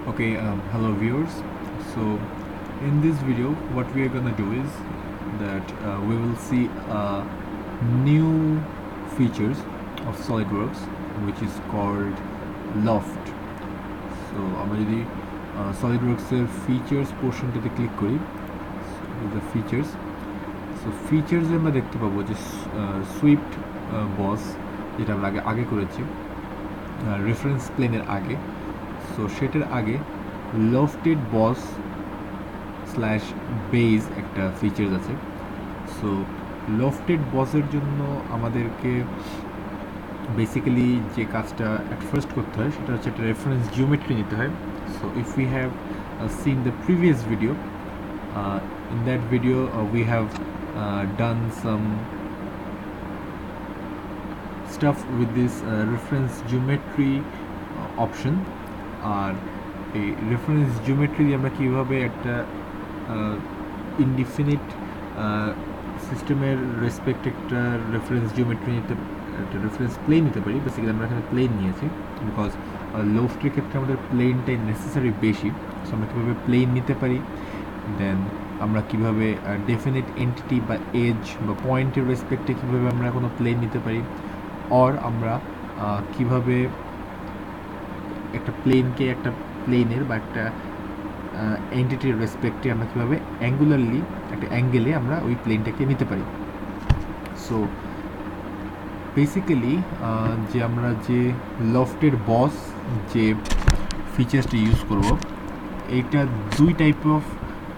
Okay, hello viewers. So in this video what we are gonna do is that we will see new features of SolidWorks which is called Loft. So আমরা যদি SolidWorks এর features পোর্শনটাতে click করি, the features, so features এ আমরা দেখতে পাবো যে Swift বস যেটা আমরা আগে করেছি রেফারেন্স প্লেনের আগে, সো সেটার আগে লফটেড বস স্ল্যাশ বেজ একটা ফিচার্স আছে। সো লফটেড বসের জন্য আমাদেরকে বেসিক্যালি যে কাজটা অ্যাট ফার্স্ট করতে হয় সেটা হচ্ছে একটা রেফারেন্স জিওমেট্রি নিতে হয়। So if we have seen the previous video, in that video we have done some stuff with this reference geometry option, আর এই রেফারেন্স জিওমেট্রি দিয়ে আমরা কীভাবে একটা ইনডিফিনিট সিস্টেমের রেসপেক্ট একটা রেফারেন্স জিওমেট্রি নিতে, একটা রেফারেন্স প্লেন নিতে পারি। বেসিক্যালি আমরা এখানে প্লেন নিয়েছি বিকজ লোফটের ক্ষেত্রে আমাদের প্লেনটাই নেসেসারি বেশি। সো আমরা কীভাবে প্লেন নিতে পারি, দেন আমরা কীভাবে ডেফিনিট এন্টিটি বা এজ বা পয়েন্টের রেসপেক্টে কীভাবে আমরা কোনো প্লেন নিতে পারি, অর আমরা কীভাবে একটা প্লেনকে একটা প্লেনের বা একটা এন্টিটির রেসপেক্টে আমরা কীভাবে অ্যাঙ্গুলারলি একটা অ্যাঙ্গেলে আমরা ওই প্লেনটাকে নিতে পারি। সো বেসিক্যালি যে আমরা যে লফটেড বস যে ফিচার্সটা ইউজ করব, এইটা দুই টাইপ অফ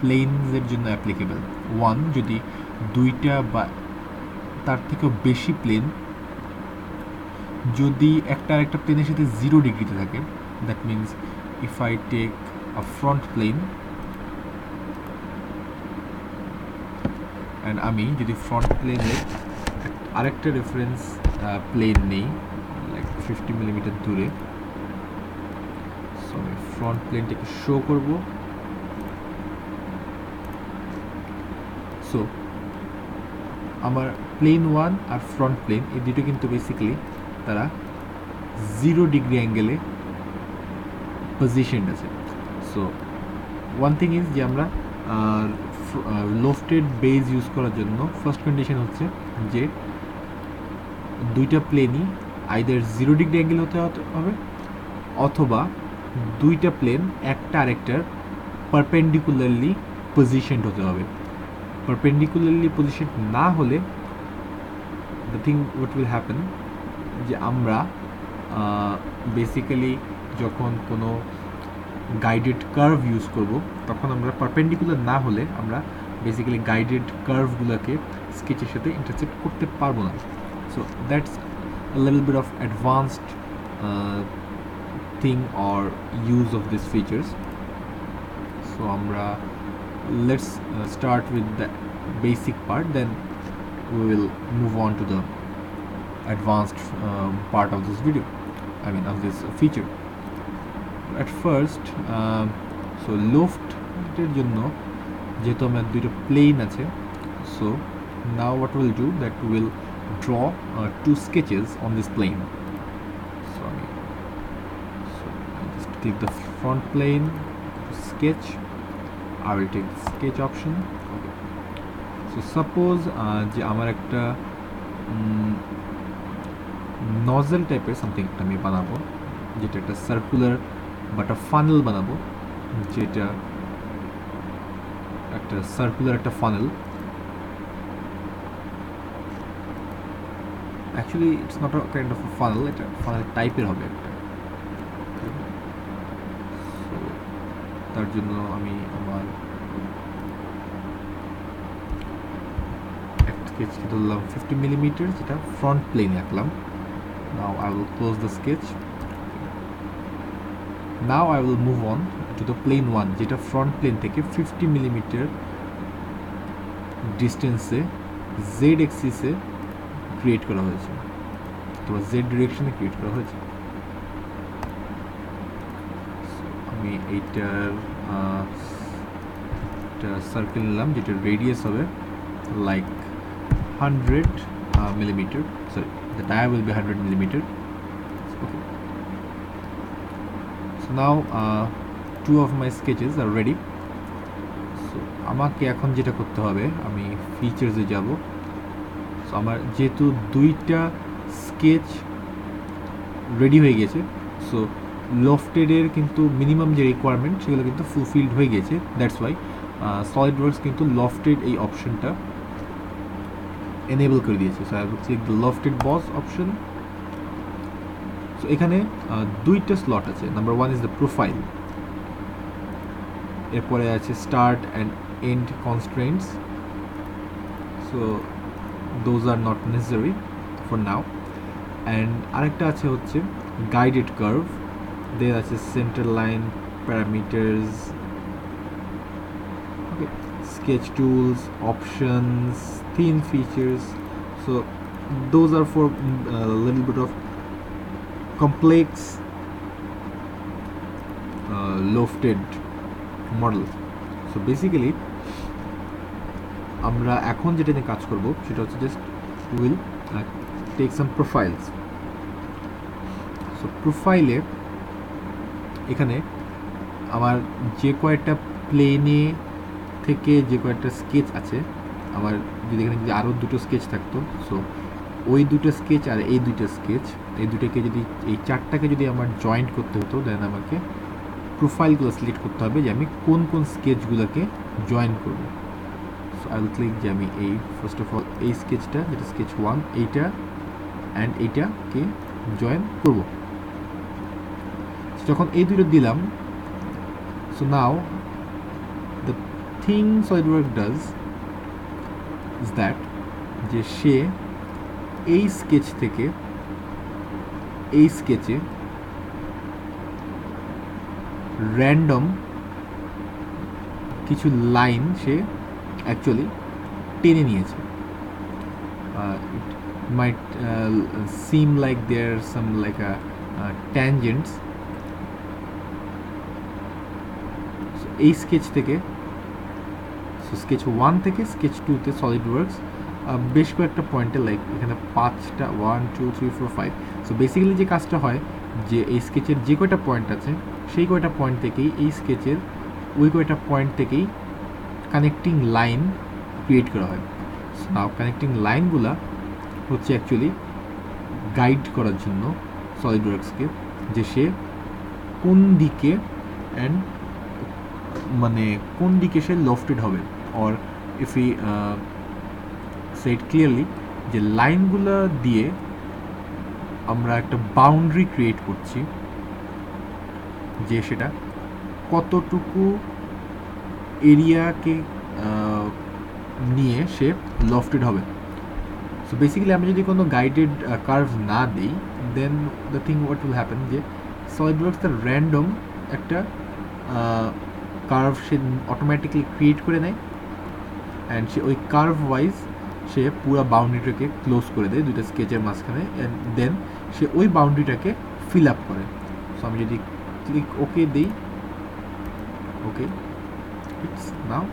প্লেনসের জন্য অ্যাপ্লিকেবল। ওয়ান, যদি দুইটা বা তার থেকেও বেশি প্লেন যদি একটা আরেকটা প্লেনের সাথে 0 ডিগ্রিতে থাকে, that means if I take a front plane and আমি যদি ফ্রন্ট প্লেনের আরেকটা রেফারেন্স প্লেন নেই লাইক 50 মিলিমিটার দূরে, সো আমি ফ্রন্ট প্লেনটাকে শো করব। সো আমার প্লেন 1 আর ফ্রন্ট প্লেন এই দুটো কিন্তু বেসিক্যালি তারা 0 ডিগ্রি অ্যাঙ্গেলে পজিশন আছে। সো ওয়ান থিং ইজ যে আমরা লফটেড বেজ ইউজ করার জন্য ফার্স্ট কন্ডিশন হচ্ছে যে দুইটা প্লেনই আইদার 0 ডিগ্রি অ্যাঙ্গেল হতে হবে অথবা দুইটা প্লেন একটা আরেকটার পারপেন্ডিকুলারলি পজিশনড হতে হবে। পারপেন্ডিকুলারলি পজিশন না হলে the thing what will happen, যে আমরা বেসিক্যালি যখন কোনো গাইডেড কার্ভ ইউজ করব তখন আমরা পারপেন্ডিকুলার না হলে আমরা বেসিক্যালি গাইডেড কার্ভগুলোকে স্কেচের সাথে ইন্টারসেক্ট করতে পারবো না। So that's a little bit of advanced thing or use of this features. So আমরা let's start with the basic part, then we will move on to the advanced part of this video, I mean of this feature. At first so loft এর জন্য যেহেতু আমার দুটো plane আছে, so now what we'll do that we'll draw two sketches on this plane. So I just click the front plane, sketch, I will take the sketch option. Okay. So suppose যে আমার একটা nozzle টাইপের something একটা আমি বানাবো, যেটা একটা circular বা একটা ফানেল বানাবো, যেটা একটা সার্কুলার একটা funnel. Actually it's not a kind of a funnel, এটা ফানেল টাইপের হবে একটা। সো তার জন্য আমি আমার sketch ধরলাম 50 মিলিমিটার, যেটা ফ্রন্ট প্লেনে আঁকলাম। Now I will close the sketch. Now I will move on to the plane 1, যেটা ফ্রন্ট প্লেন থেকে 50 মিলিমিটার ডিস্টেন্সে জেড এক্সিসে ক্রিয়েট করা হয়েছে, অথবা জেড ডিরেকশনে ক্রিয়েট করা হয়েছে। আমি এইটার একটা সার্কেল নিলাম যেটার রেডিয়াস হবে like 100 millimeter, sorry, the dia will be 100 millimeter. Okay, so now 2 of my sketches are ready. So আমাকে এখন যেটা করতে হবে, আমি ফিচার্সে যাব। সো আমার যেহেতু 2টা স্কেচ রেডি হয়ে গেছে, সো লফটেডের কিন্তু মিনিমাম যে রিকোয়ারমেন্ট সেগুলো কিন্তু ফুলফিলড হয়ে গেছে। দ্যাটস ওয়াই সলিডওয়ার্কস কিন্তু লফটেড এই অপশনটা এনেবল করে দিয়েছে। So I will click the lofted boss option. So এখানে 2টা স্লট আছে। নাম্বার 1 ইজ দ্য প্রোফাইল, এরপরে আছে start and end constraints. So those are not necessary for now. And আরেকটা আছে হচ্ছে গাইডেড কার্ভ, দের আছে centre line, parameters, okay, sketch tools, options, theme features. So those are for a little bit of complex lofted models. So basically আমরা এখন যেটা নিয়ে কাজ করব সেটা হচ্ছে just will take some profiles. So প্রোফাইলে এখানে আমার যে কয়েকটা প্লেনে থেকে যে কয়েকটা স্কেচ আছে, আমার যদি এখানে যদি আরও 2টো স্কেচ থাকতো, সো ওই 2টো স্কেচ আর এই 2টো স্কেচ, এই দুটোকে যদি, এই 4টাকে যদি আমার জয়েন্ট করতে হতো, দেন আমাকে প্রোফাইলগুলো সিলেক্ট করতে হবে যে আমি কোন কোন স্কেচগুলোকে জয়েন করব। সো আই উইল ক্লিক যে আমি এই ফার্স্ট অফ অল এই স্কেচটা, যেটা স্কেচ 1, এইটা অ্যান্ড এইটাকে জয়েন করব। যখন এই দুটো দিলাম, so now the thing SolidWorks does is that যে সে এই স্কেচ থেকে এই স্কেচে র্যান্ডম কিছু লাইন সে অ্যাকচুয়ালি টেনে নিয়েছে। It might seem like there are some like a tangents. So এই স্কেচ থেকে, সো স্কেচ 1 থেকে স্কেচ 2-তে সলিডওয়ার্কস বেশ কয়েকটা পয়েন্টে, লাইক এখানে 5টা 1 2 3 4 5। সো বেসিক্যালি যে কাজটা হয় যে এই স্কেচের যে কয়টা পয়েন্ট আছে সেই কয়টা পয়েন্ট থেকেই এই স্কেচের ওই কয়টা পয়েন্ট থেকেই কানেক্টিং লাইন ক্রিয়েট করা হয়। সো নাও কানেক্টিং লাইনগুলা হচ্ছে অ্যাকচুয়ালি গাইড করার জন্য সলিডওয়ার্কসকে যে সে কোন দিকে অ্যান্ড মানে কোন দিকে সে লফটেড হবে। Or if E set clearly যে লাইনগুলো দিয়ে আমরা একটা বাউন্ডারি ক্রিয়েট করছি যে সেটা কতটুকু এরিয়াকে নিয়ে সে লফটেড হবে। সো বেসিক্যালি আমি যদি কোনো গাইডেড কার্ভ না দিই, then the thing what will happen যে সলিডওয়ার্কস তার র্যান্ডম একটা কার্ভ সে অটোমেটিকলি ক্রিয়েট করে নেয়, অ্যান্ড সে ওই কার্ভ ওয়াইজ সে পুরো বাউন্ডারিটাকে ক্লোজ করে দেয় 2টা স্কেচের মাঝখানে, অ্যান্ড দেন সে ওই বাউন্ডারিটাকে ফিল আপ করে। সো আমি যদি ক্লিক ওকে দিই, ওকে, ইটস নাও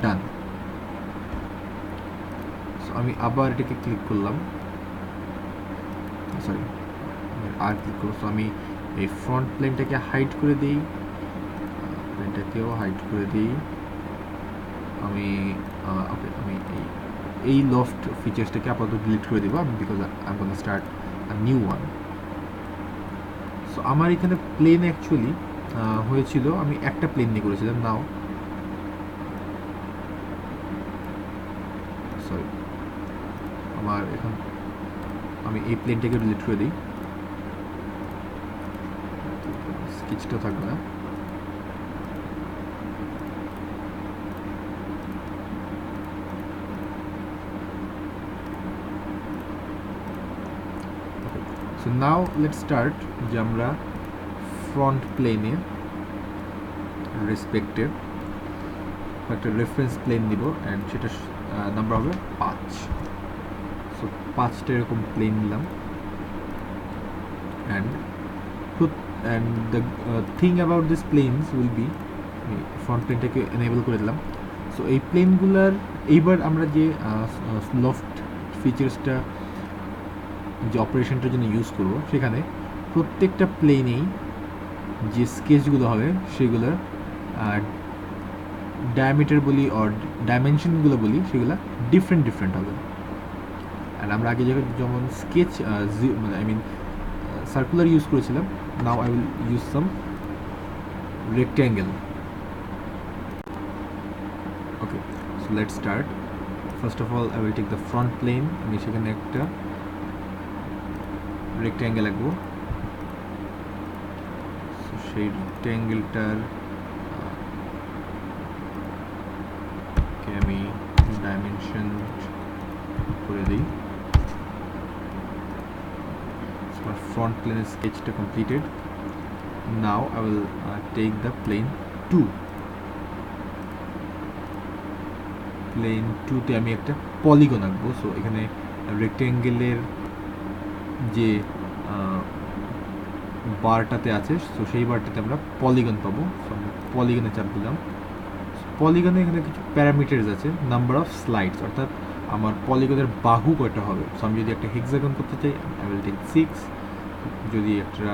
ডান। সো আমি আবার এটাকে ক্লিক করলাম, সরি আর ক্লিক করবো। সো আমি এই ফ্রন্ট প্লেনটাকে হাইড করে দিই, প্লেনটাকেও হাইড করে দিই। আমি ওকে, আমি এই লফট ফিচার্সটাকে আপাতত ডিলিট করে দেবো because I am gonna start a new one. So আমার এখানে প্লেন অ্যাকচুয়ালি হয়েছিল, আমি একটা প্লেন নিয়ে করেছিলাম। নাও সরি, আমার এখন আমি এই প্লেনটাকে ডিলিট করে দিই, স্কেচটা থাকবে না। So now let's start যে আমরা ফ্রন্ট প্লেনে রেসপেক্টিভ একটা রেফারেন্স প্লেন নিব, অ্যান্ড সেটা নাম্বার হবে 5। সো 5টা এরকম প্লেন নিলাম, and the thing about this planes will be, front প্লেনটাকে এনেবল করে দিলাম। সো এই প্লেনগুলার এইবার আমরা যে লফট ফিচার্সটা যে অপারেশনটার জন্য ইউজ করব, সেখানে প্রত্যেকটা প্লেনেই যে স্কেচগুলো হবে সেগুলোর ডায়ামিটার বলি অর ডাইমেনশনগুলো বলি সেগুলো ডিফারেন্ট হবে। আর আমরা আগে যেমন sketch I mean circular use করেছিলাম, now I will use some rectangle. Okay, so let's start. First of all I will take the front plane, আমি সেখানে একটা rectangle আঁকবো। সো সেই রেক্ট্যাঙ্গেলটার আমি ডাইমেনশন করে দিই। So my front plane sketchটা completed. Now I will take the plane 2. plane 2 তে আমি একটা পলিগন আঁকবো। সো এখানে রেক্ট্যাঙ্গেলের যে বারটাতে আছে, সো সেই বারটাতে আমরা পলিগন পাবো। সো আমি পলিগনে চাপ দিলাম। পলিগনে এখানে কিছু প্যারামিটার্স আছে, নাম্বার অফ স্লাইডস, অর্থাৎ আমার পলিগনের বাহু কয়টা হবে। সো আমি যদি একটা হেক্সাগন করতে চাই আই উইল টেক 6, যদি একটা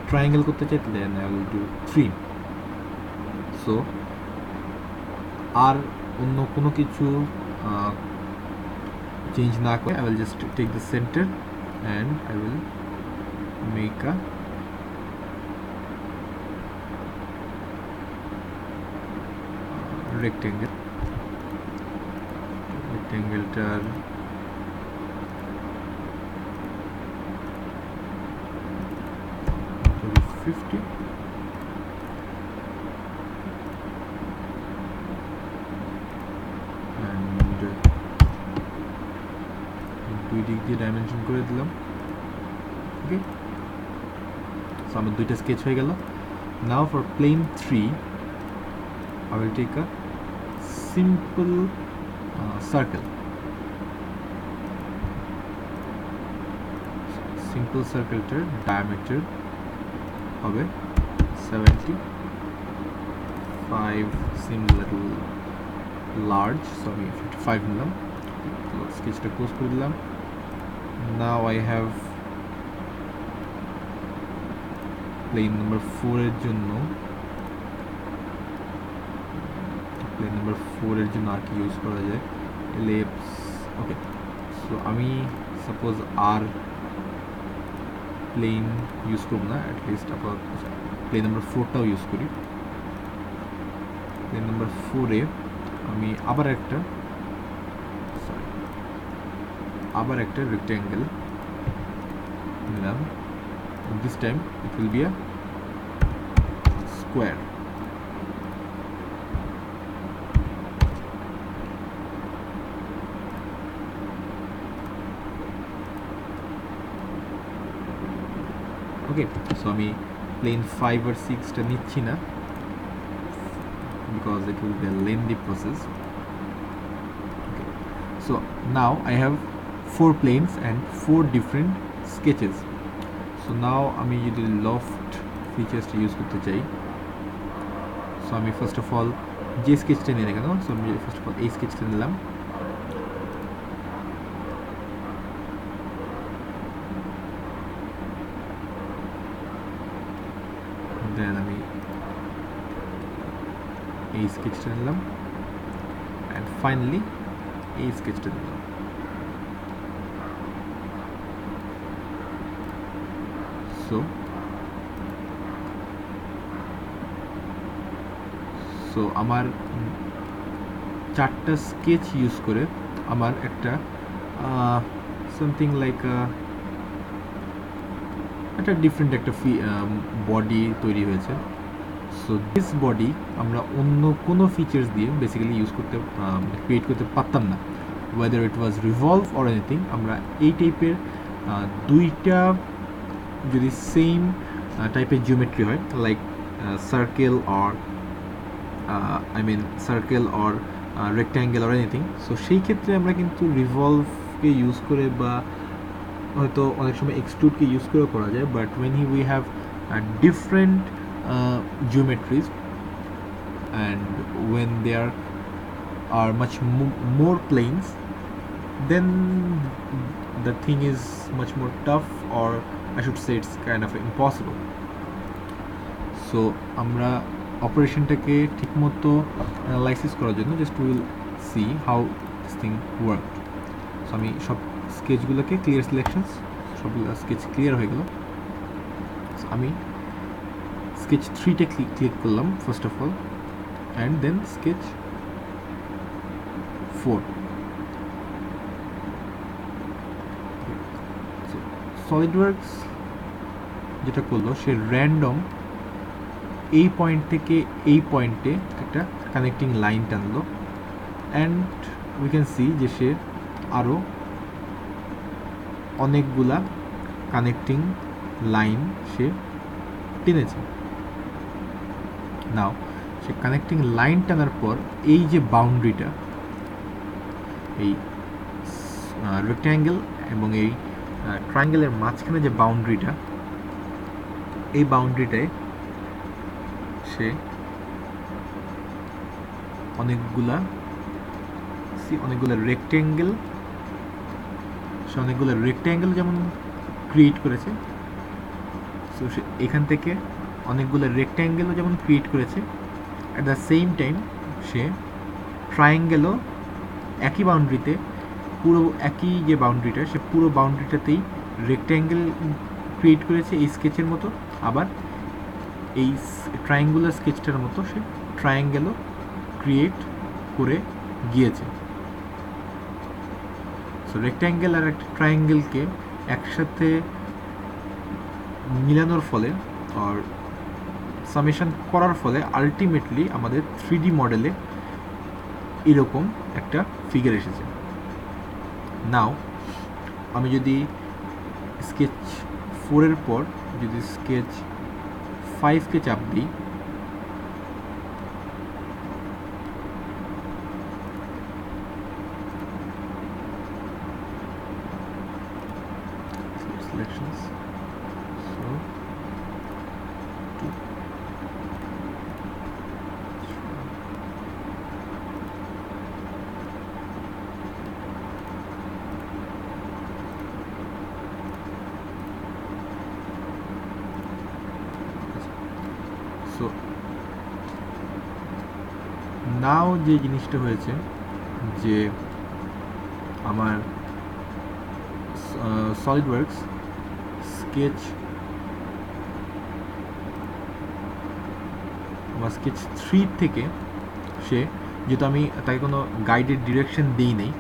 ট্রায়াঙ্গেল করতে চাই then I will do 3। So আর অন্য কোনো কিছু চেঞ্জ না করে I will just take the center and I will make a rectangle. রেক্ট্যাঙ্গেলটার $50 and 2 দিক দিয়ে ডাইমেনশন করে দিলাম। ওকে, সো আমার দুইটা স্কেচ হয়ে গেল। Now for plane 3 I will take a simple circle. Simple circle diameter হবে 75, seems a little large, so আমি 55 নিলাম। স্কেচটা ক্লোজ করে দিলাম। Now I have plane number 4 এর জন্য প্লেন নাম্বার 4 এর জন্য আর কি ইউজ করা যায়, এলিপস। ওকে, সো আমি সাপোজ আর প্লেন ইউজ করব না, অ্যাটলিস্ট আবার প্লেন নাম্বার 4টাও ইউজ করি। প্লেন নাম্বার 4-এ আমি আবার একটা রেক্ট্যাঙ্গেল নিলাম। This time it will be a square. Okay, so আমি প্লেন 5 আর 6টা নিচ্ছি না, because it will be a lengthy process. Okay, so now I have 4 planes and 4 different sketches. So now আমি যদি লফট ফিচার্সটা ইউজ করতে চাই, so আমি first of all যে স্কেচটা নিয়ে কেন, সো আমি ফার্স্ট অফ অল এই স্কেচটা নিলাম। দেন আমি এই স্কেচটা নিলাম অ্যান্ড ফাইনালি এই স্কেচটা নিলাম। সো আমার 4টা স্কেচ ইউজ করে আমার একটা সামথিং লাইক একটা ডিফারেন্ট একটা বডি তৈরি হয়েছে। সো দিস বডি আমরা অন্য কোনো ফিচার্স দিয়ে বেসিক্যালি ইউজ করতে ক্রিয়েট করতে পারতাম না, weather it was revolve or anything. আমরা এই টাইপের দুইটা যদি সেম টাইপের জিওমেট্রি হয়, like circle or circle or rectangle or anything, so সেই ক্ষেত্রে আমরা কিন্তু রিভলভকে ইউজ করে বা হয়তো অনেক সময় এক্সট্রুডকে ইউজ করেও করা যায়। But when we have different geometries and when there are much more planes, then the thing is much more tough, or I should say it's kind of impossible. So আমরা অপারেশনটাকে ঠিকমতো অ্যানালাইসিস করার জন্য just will see how this thing work. So আমি সব স্কেচগুলোকে clear selections সবগুলো sketch clear হয়ে গেল। আমি স্কেচ 3-তে ক্লিক করলাম first of all, and then sketch 4। SolidWorks যেটা করলো, সে র্যান্ডম এই পয়েন্ট থেকে এই পয়েন্টে একটা কানেক্টিং লাইন টানলো, অ্যান্ড উই ক্যান সি যে সে আরও অনেকগুলা কানেক্টিং লাইন সে টেনেছে। নাও সে কানেক্টিং লাইন টানার পর এই যে বাউন্ডারিটা, এই রেক্ট্যাঙ্গেল এবং এই ট্রায়াঙ্গেলের মাঝখানে যে বাউন্ডারিটা, এই বাউন্ডারিটায় সে অনেকগুলা রেক্ট্যাঙ্গেল যেমন ক্রিয়েট করেছে। সো সে এখান থেকে অনেকগুলো রেক্ট্যাঙ্গেলও যেমন ক্রিয়েট করেছে, অ্যাট দ্য সেম টাইম সে ট্রায়াঙ্গেলও একই বাউন্ডারিতে, পুরো একই যে বাউন্ডারিটা, সে পুরো বাউন্ডারিটাতেই রেক্ট্যাঙ্গেল ক্রিয়েট করেছে এই স্কেচের মতো। আবার এই ট্রায়াঙ্গুলার স্কেচটার মতো সে ট্রায়াঙ্গেলও ক্রিয়েট করে গিয়েছে। সো রেক্ট্যাঙ্গেল আর একটা ট্রায়াঙ্গেলকে একসাথে মিলানোর ফলে আর সামেশন করার ফলে আলটিমেটলি আমাদের 3D মডেলে এরকম একটা ফিগার এসেছে। নাও আমি যদি স্কেচ 4-এর পর যদি স্কেচ 5-কে চাপ দিই, selections, so 2, সো নাও যে জিনিসটা হয়েছে যে আমার সলিডওয়ার্কস স্কেচ 3 থেকে সে, যেহেতু আমি তাকে কোনো গাইডেড ডিরেকশন দিই নেই,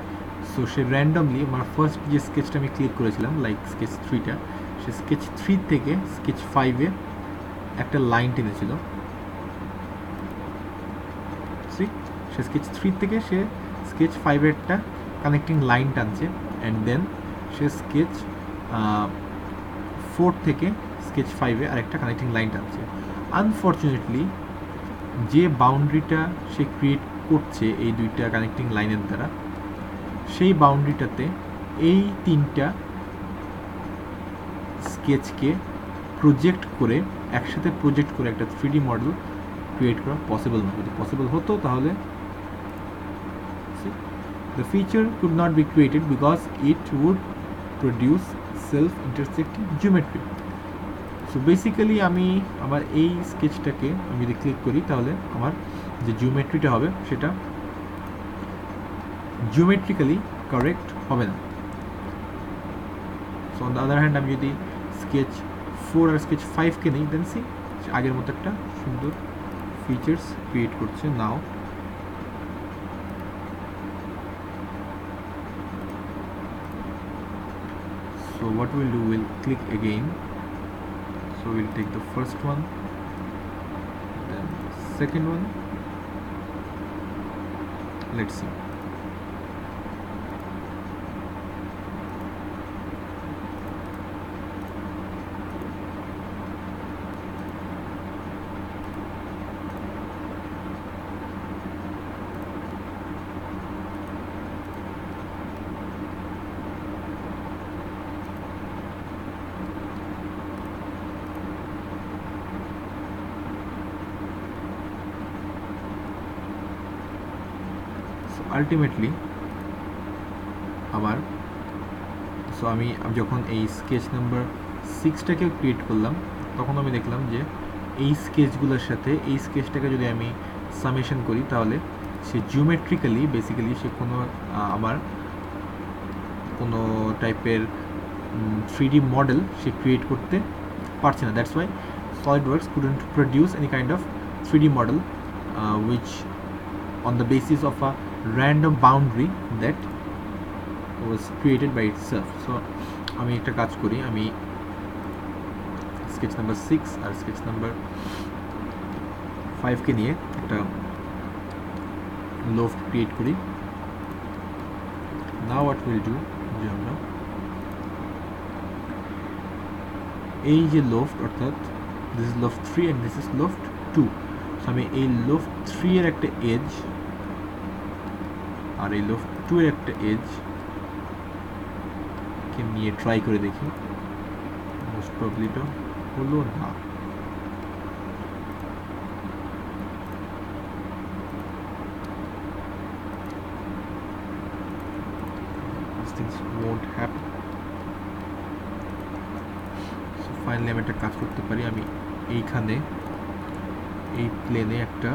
সো সে র্যান্ডমলি আমার ফার্স্ট যে স্কেচটা আমি ক্লিক করেছিলাম লাইক স্কেচ 3টা, সে স্কেচ 3 থেকে স্কেচ 5-এ একটা লাইন টেনেছিল। সে স্কেচ 3 থেকে সে স্কেচ 5-এরটা কানেক্টিং লাইন টানছে, অ্যান্ড দেন সে স্কেচ 4 থেকে স্কেচ 5-এ আরেকটা কানেক্টিং লাইন টানছে। আনফর্চুনেটলি যে বাউন্ডারিটা সে ক্রিয়েট করছে এই দুইটা কানেক্টিং লাইনের দ্বারা, সেই বাউন্ডারিটাতে এই 3টা স্কেচকে একসাথে প্রজেক্ট করে একটা 3D মডেল ক্রিয়েট করা পসিবল না। যদি পসিবল হতো তাহলে the feature could not be created because it would produce self-intersecting geometry. So basically আমি আমার এই স্কেচটাকে আমি যদি ক্লিক করি তাহলে আমার যে জিওমেট্রিটা হবে সেটা জিওমেট্রিক্যালি কারেক্ট হবে না। So on the other hand আমি যদি স্কেচ 4 আর স্কেচ 5-কে নিই, দেন সি আগের মতো একটা সুন্দর ফিচার্স ক্রিয়েট করছে। নাও so what we'll do, we'll click again, so we'll take the first one, then second one, let's see. Ultimately আমি যখন এই স্কেচ নাম্বার 6টাকে ক্রিয়েট করলাম, তখন আমি দেখলাম যে এই স্কেচগুলোর সাথে এই স্কেচটাকে যদি আমি সামেশন করি তাহলে সে জিওমেট্রিক্যালি বেসিক্যালি সে কোনো আমার কোনো টাইপের 3D মডেল সে ক্রিয়েট করতে পারছে না। That's Y SolidWorks couldn't produce any kind of 3D model which on the basis of a random boundary that was created by itself. So আমি একটা কাজ করি, আমি sketch number 6 আর sketch number 5 কে নিয়ে একটা loft create করি। Now what we'll do, যে আমরা এই যে loft অর্থাৎ this is loft 3 and this is loft 2, so আমি এই loft 3 এর একটা edge আর এই loft 2 এর একটা edge কে নিয়ে ট্রাই করে দেখি। মোস্ট প্রবাবলি এটা হলো না। These things won't happen. So finally আমি একটা কাজ করতে পারি, আমি এইখানে এই প্লেনে একটা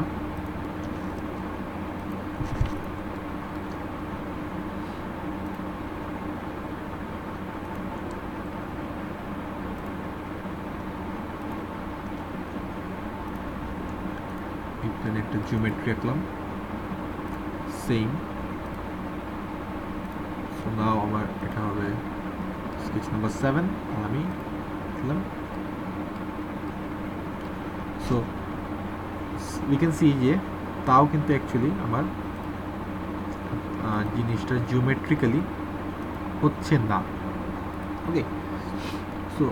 একটা জিওমেট্রি আঁকলাম সেম। সো নাও আমার এটা হবে স্কেচ নাম্বার 7 আর আমি লিখলাম। সো উই ক্যান সি যে তাও কিন্তু অ্যাকচুয়ালি আমার জিনিসটা জিওমেট্রিক্যালি হচ্ছে না। ওকে, সো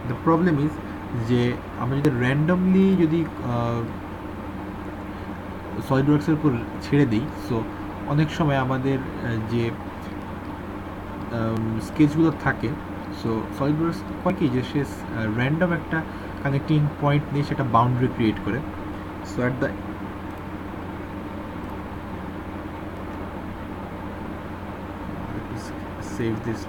দ্য প্রবলেম ইজ যে আমরা যদি র্যান্ডমলি যদি সলিডওয়ার্কসের উপর ছেড়ে দিই, সো অনেক সময় আমাদের যে স্কেচগুলো থাকে, সো সলিডওয়ার্কস হয় কি যে সে র্যান্ডম একটা কানেক্টিং পয়েন্ট নিয়ে সেটা বাউন্ডারি ক্রিয়েট করে। So at the save this.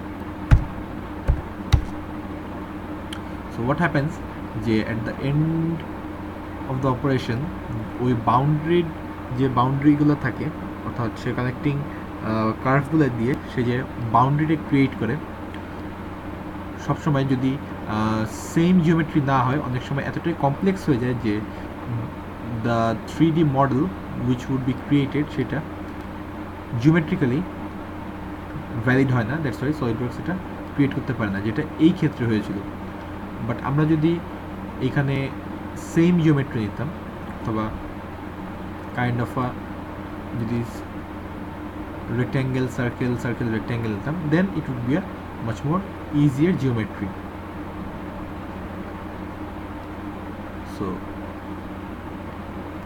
So what happens যে at the end of the operation ওই বাউন্ডারির যে বাউন্ডারিগুলো থাকে অর্থাৎ সে কানেক্টিং কার্ভগুলো দিয়ে সে যে বাউন্ডারিটা ক্রিয়েট করে, সবসময় যদি সেম জিওমেট্রি না হয় অনেক সময় এতটাই কমপ্লেক্স হয়ে যায় যে the 3D model which would be created সেটা জিওমেট্রিক্যালি ভ্যালিড হয় না। দ্যাটস ওয়াই সলিডওয়ার্কস এটা ক্রিয়েট করতে পারে না, যেটা এই ক্ষেত্রে হয়েছিল। বাট আমরা যদি এখানে সেম জিওমেট্রি নিতাম অথবা কাইন্ড অফ যদি rectangle circle circle rectangle নিতাম, then it would be a much more easier geometry. So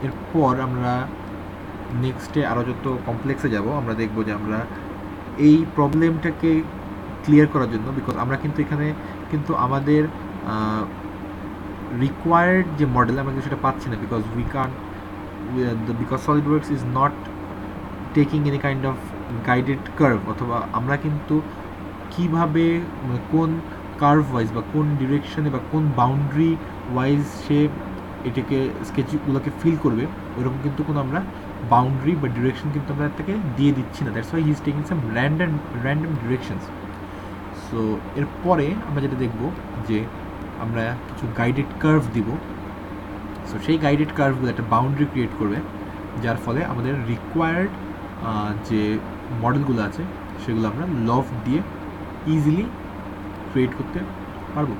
এরপর আমরা নেক্সটে আরও যত কমপ্লেক্সে যাব আমরা দেখব যে আমরা এই প্রবলেমটাকে ক্লিয়ার করার জন্য, বিকজ আমরা কিন্তু এখানে কিন্তু আমাদের রিকোয়ার্ড যে মডেল আমরা কিন্তু সেটা পাচ্ছি না, because we can't, because SolidWorks is not taking any kind of guided curve, অথবা আমরা কিন্তু কীভাবে কোন কার্ভ ওয়াইজ বা কোন ডিরেকশনে বা কোন বাউন্ডারি ওয়াইজ সে এটাকে স্কেচগুলোকে ফিল করবে ওইরকম কিন্তু কোনো আমরা বাউন্ডারি বা ডিরেকশন কিন্তু আমরা তাকে দিয়ে দিচ্ছি না। That's why he is taking some random directions. So এরপরে আমরা যেটা দেখব যে আমরা কিছু গাইডেড কার্ভ দিব। সো সেই গাইডেড কার্ভগুলো একটা বাউন্ডারি ক্রিয়েট করবে, যার ফলে আমাদের রিকোয়ার্ড যে মডেলগুলো আছে সেগুলো আমরা লফট দিয়ে ইজিলি ক্রিয়েট করতে পারবো।